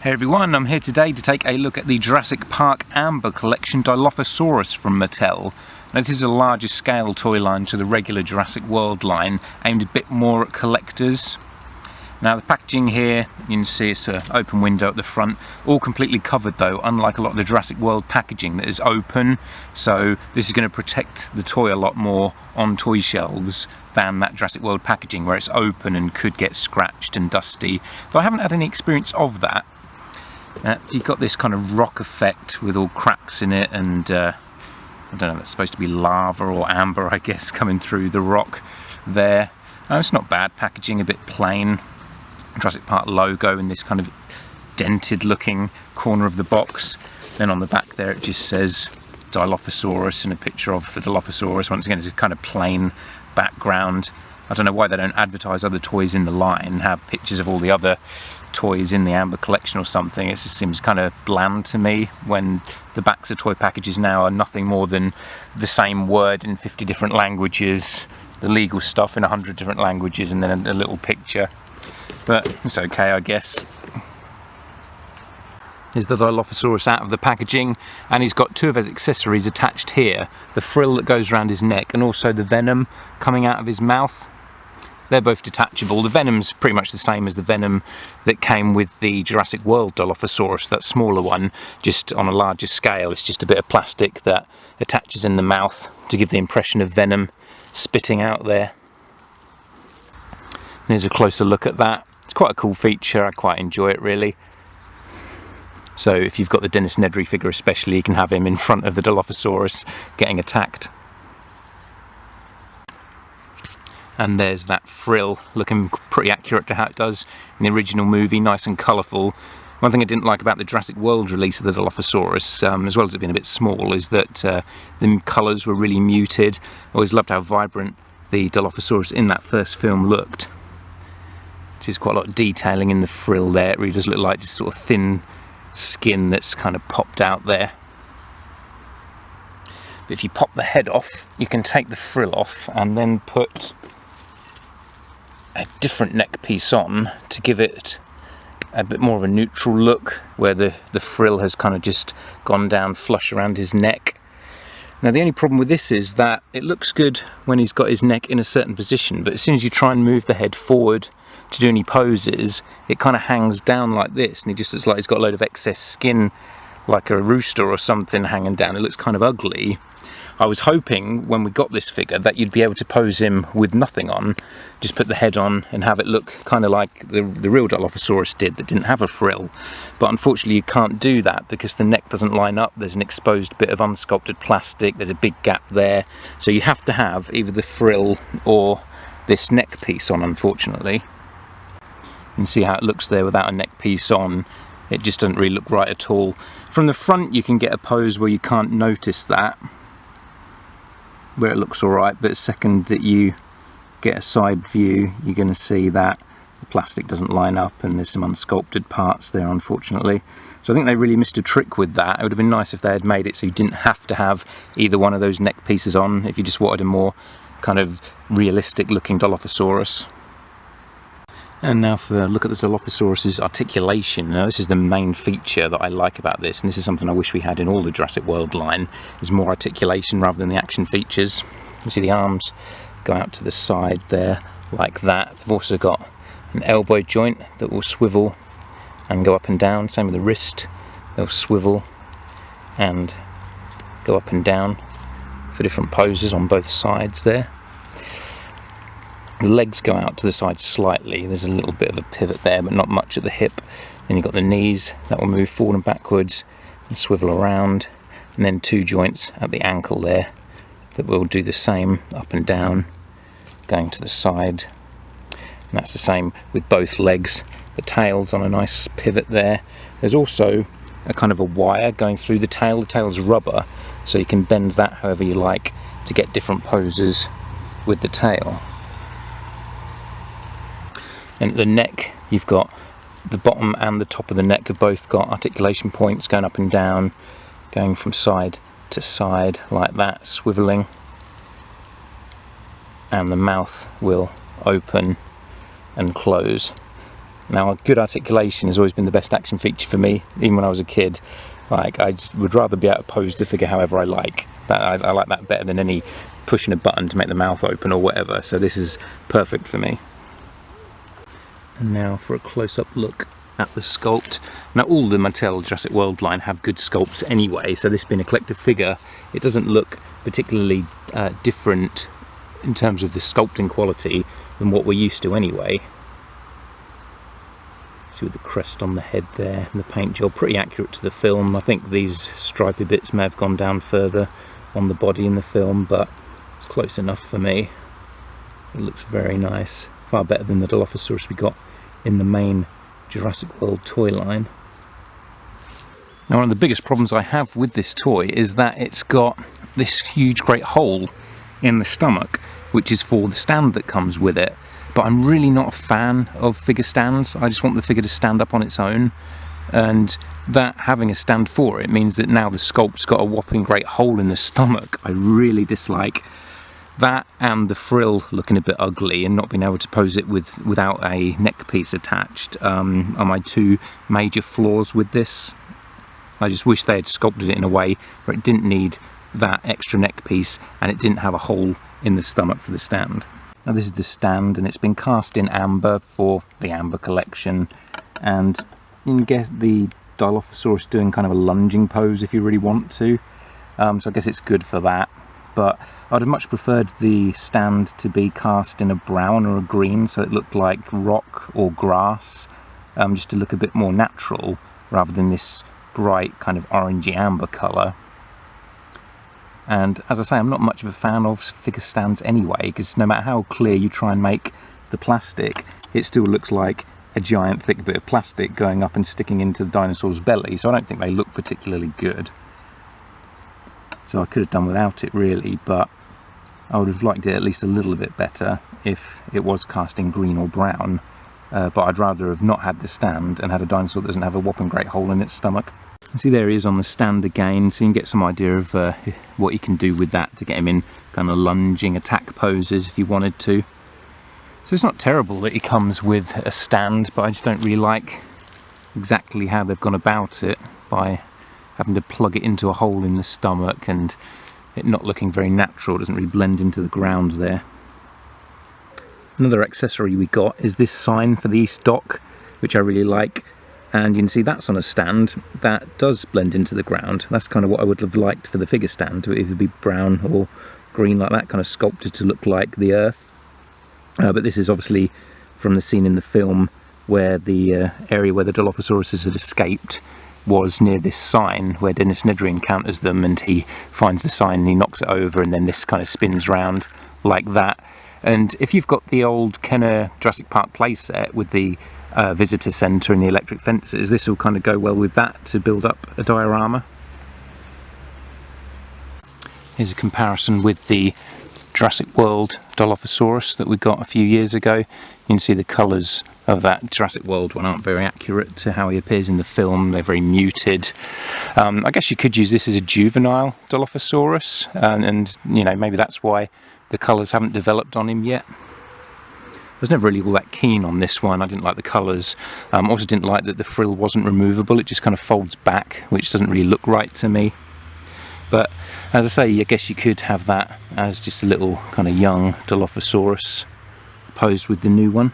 Hey everyone, I'm here today to take a look at the Jurassic Park Amber Collection Dilophosaurus from Mattel. Now this is a larger scale toy line to the regular Jurassic World line, aimed a bit more at collectors. Now the packaging here, you can see it's an open window at the front, all completely covered though, unlike a lot of the Jurassic World packaging that is open, so this is going to protect the toy a lot more on toy shelves than that Jurassic World packaging where it's open and could get scratched and dusty, though I haven't had any experience of that. You've got this kind of rock effect with all cracks in it and I don't know, that's supposed to be lava or amber I guess coming through the rock there. It's not bad packaging, a bit plain. Jurassic Park logo in this kind of dented looking corner of the box. Then on the back there it just says Dilophosaurus and a picture of the Dilophosaurus. Once again it's a kind of plain background. I don't know why they don't advertise other toys in the line, have pictures of all the other toys in the Amber collection or something. It just seems kind of bland to me when the backs of toy packages now are nothing more than the same word in 50 different languages, the legal stuff in 100 different languages, and then a little picture. But it's okay, I guess. Here's the Dilophosaurus out of the packaging, and he's got two of his accessories attached here. The frill that goes around his neck and also the venom coming out of his mouth. They're both detachable. The venom's pretty much the same as the venom that came with the Jurassic World Dilophosaurus, that smaller one, just on a larger scale. It's just a bit of plastic that attaches in the mouth to give the impression of venom spitting out there. And here's a closer look at that. It's quite a cool feature, I quite enjoy it really. So if you've got the Dennis Nedry figure especially, you can have him in front of the Dilophosaurus getting attacked. And there's that frill, looking pretty accurate to how it does in the original movie, nice and colourful. One thing I didn't like about the Jurassic World release of the Dilophosaurus, as well as it being a bit small, is that the colours were really muted. I always loved how vibrant the Dilophosaurus in that first film looked. There's quite a lot of detailing in the frill there. It really does look like just sort of thin skin that's kind of popped out there. But if you pop the head off, you can take the frill off and then put a different neck piece on to give it a bit more of a neutral look, where the frill has kind of just gone down flush around his neck. Now the only problem with this is that it looks good when he's got his neck in a certain position, but as soon as you try and move the head forward to do any poses, it kind of hangs down like this, and he just looks like he's got a load of excess skin, like a rooster or something hanging down. It looks kind of ugly. I was hoping when we got this figure that you'd be able to pose him with nothing on, just put the head on and have it look kind of like the real Dilophosaurus did that didn't have a frill. But unfortunately you can't do that because the neck doesn't line up. There's an exposed bit of unsculpted plastic, there's a big gap there, so you have to have either the frill or this neck piece on, unfortunately. You can see how it looks there without a neck piece on. It just doesn't really look right at all. From the front you can get a pose where you can't notice that, where it looks alright, but the second that you get a side view you're going to see that the plastic doesn't line up and there's some unsculpted parts there, unfortunately. So I think they really missed a trick with that. It would have been nice if they had made it so you didn't have to have either one of those neck pieces on if you just wanted a more kind of realistic looking Dilophosaurus. And now for a look at the Dilophosaurus's articulation. Now this is the main feature that I like about this, and this is something I wish we had in all the Jurassic World line, is more articulation rather than the action features. You see the arms go out to the side there like that. They've also got an elbow joint that will swivel and go up and down. Same with the wrist, they'll swivel and go up and down for different poses on both sides there. The legs go out to the side slightly, there's a little bit of a pivot there but not much at the hip. Then you've got the knees that will move forward and backwards and swivel around, and then two joints at the ankle there that will do the same up and down going to the side, and that's the same with both legs. The tail's on a nice pivot there. There's also a kind of a wire going through the tail. The tail's rubber, so you can bend that however you like to get different poses with the tail. And at the neck you've got the bottom and the top of the neck have both got articulation points going up and down, going from side to side like that, swiveling, and the mouth will open and close Now, good articulation has always been the best action feature for me, even when I was a kid. Like, I just would rather be able to pose the figure however I like. I like that better than any pushing a button to make the mouth open or whatever, so this is perfect for me. And now for a close-up look at the sculpt. Now, all the Mattel Jurassic World line have good sculpts anyway, so this being a collector figure, it doesn't look particularly different in terms of the sculpting quality than what we're used to anyway. See with the crest on the head there and the paint job, pretty accurate to the film. I think these stripy bits may have gone down further on the body in the film, but it's close enough for me. It looks very nice, far better than the Dilophosaurus we got in the main Jurassic World toy line. Now, one of the biggest problems I have with this toy is that it's got this huge great hole in the stomach, which is for the stand that comes with it. But I'm really not a fan of figure stands. I just want the figure to stand up on its own, and that having a stand for it means that now the sculpt's got a whopping great hole in the stomach. I really dislike that, and the frill looking a bit ugly and not being able to pose it without a neck piece attached are my two major flaws with this. I just wish they had sculpted it in a way where it didn't need that extra neck piece and it didn't have a hole in the stomach for the stand. Now, this is the stand, and it's been cast in amber for the amber collection, and you can get the Dilophosaurus doing kind of a lunging pose if you really want to, so I guess it's good for that. But I'd have much preferred the stand to be cast in a brown or a green, so it looked like rock or grass, just to look a bit more natural rather than this bright kind of orangey amber colour. And as I say, I'm not much of a fan of figure stands anyway, because no matter how clear you try and make the plastic, it still looks like a giant thick bit of plastic going up and sticking into the dinosaur's belly, so I don't think they look particularly good. So I could have done without it really, but I would have liked it at least a little bit better if it was cast in green or brown, but I'd rather have not had the stand and had a dinosaur that doesn't have a whopping great hole in its stomach. See, there he is on the stand again, so you can get some idea of what you can do with that to get him in kind of lunging attack poses if you wanted to. So it's not terrible that he comes with a stand, but I just don't really like exactly how they've gone about it by having to plug it into a hole in the stomach and it not looking very natural. It doesn't really blend into the ground there. Another accessory we got is this sign for the East Dock, which I really like. And you can see that's on a stand that does blend into the ground. That's kind of what I would have liked for the figure stand, to either be brown or green like that, kind of sculpted to look like the earth. But this is obviously from the scene in the film where the area where the Dilophosaurus had escaped was near this sign where Dennis Nedry encounters them, and he finds the sign and he knocks it over, and then this kind of spins round like that. And if you've got the old Kenner Jurassic Park playset with the visitor centre and the electric fences, this will kind of go well with that to build up a diorama. Here's a comparison with the Jurassic World Dilophosaurus that we got a few years ago. You can see the colours of that Jurassic World one aren't very accurate to how he appears in the film. They're very muted. I guess you could use this as a juvenile Dilophosaurus, and you know, maybe that's why the colours haven't developed on him yet. I was never really all that keen on this one. I didn't like the colours. Also didn't like that the frill wasn't removable. It just kind of folds back, which doesn't really look right to me. But as I say, I guess you could have that as just a little kind of young Dilophosaurus posed with the new one.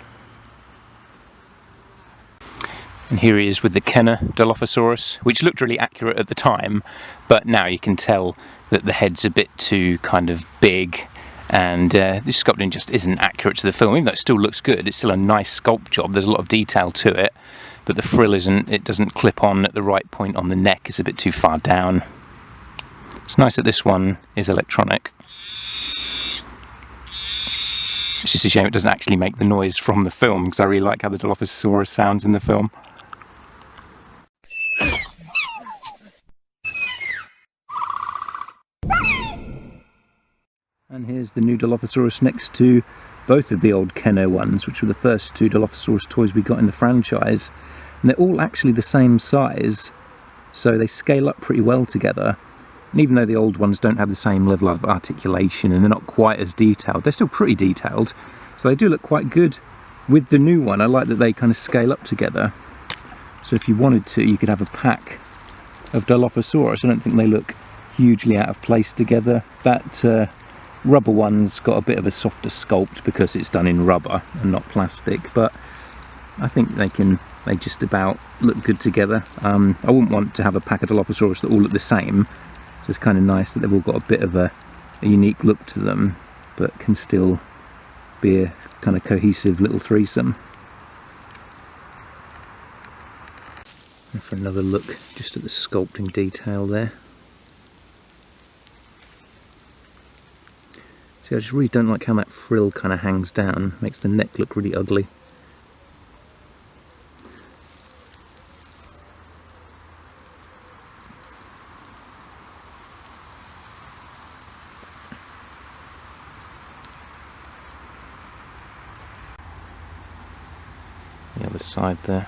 And here he is with the Kenner Dilophosaurus, which looked really accurate at the time, but now you can tell that the head's a bit too kind of big, and this sculpting just isn't accurate to the film. Even though it still looks good, it's still a nice sculpt job, there's a lot of detail to it, but the frill it doesn't clip on at the right point on the neck, it's a bit too far down. It's nice that this one is electronic. It's just a shame it doesn't actually make the noise from the film, because I really like how the Dilophosaurus sounds in the film. And here's the new Dilophosaurus next to both of the old Kenner ones, which were the first two Dilophosaurus toys we got in the franchise. And they're all actually the same size, so they scale up pretty well together. And even though the old ones don't have the same level of articulation and they're not quite as detailed, they're still pretty detailed, so they do look quite good with the new one, I like that they kind of scale up together. So if you wanted to, you could have a pack of Dilophosaurus. I don't think they look hugely out of place together. That rubber one's got a bit of a softer sculpt because it's done in rubber and not plastic, but I think they just about look good together. I wouldn't want to have a pack of Dilophosaurus that all look the same, so it's kind of nice that they've all got a bit of a unique look to them, but can still be a kind of cohesive little threesome. And for another look just at the sculpting detail there. See, I just really don't like how that frill kind of hangs down, makes the neck look really ugly. The other side there.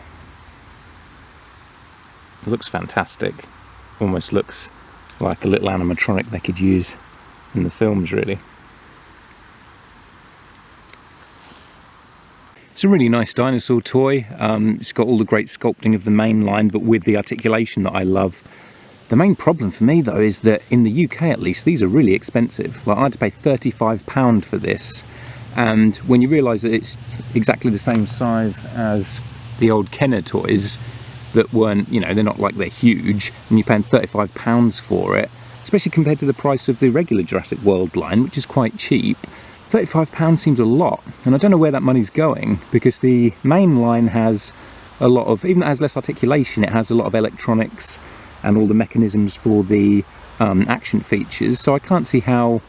It looks fantastic. Almost looks like a little animatronic they could use in the films, really. It's a really nice dinosaur toy. It's got all the great sculpting of the main line, but with the articulation that I love. The main problem for me, though, is that in the UK at least, these are really expensive. Like, I had to pay £35 for this. And when you realise that it's exactly the same size as the old Kenner toys that weren't, you know, they're not like they're huge, and you're paying £35 for it, especially compared to the price of the regular Jurassic World line, which is quite cheap, £35 seems a lot. And I don't know where that money's going, because the main line has a lot of, even though it has less articulation, it has a lot of electronics and all the mechanisms for the action features, so I can't see how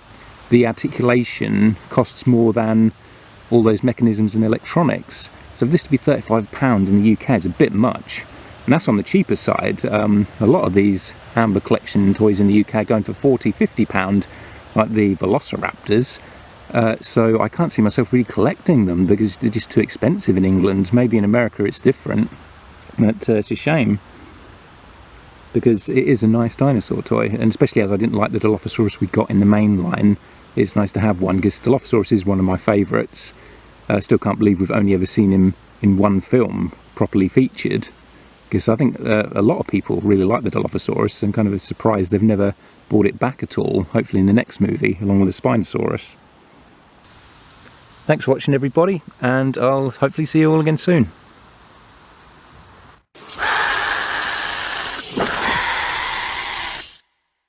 the articulation costs more than all those mechanisms and electronics. So for this to be £35 in the UK is a bit much, and that's on the cheaper side. A lot of these Amber Collection toys in the UK are going for £40–50, like the Velociraptors. So I can't see myself really collecting them because they're just too expensive in England. Maybe in America it's different, but it's a shame, because it is a nice dinosaur toy, and especially as I didn't like the Dilophosaurus we got in the main line, it's nice to have one, because Dilophosaurus is one of my favourites. I still can't believe we've only ever seen him in one film properly featured, because I think a lot of people really like the Dilophosaurus, and kind of surprised they've never brought it back at all, hopefully in the next movie, along with the Spinosaurus. Thanks for watching, everybody, and I'll hopefully see you all again soon.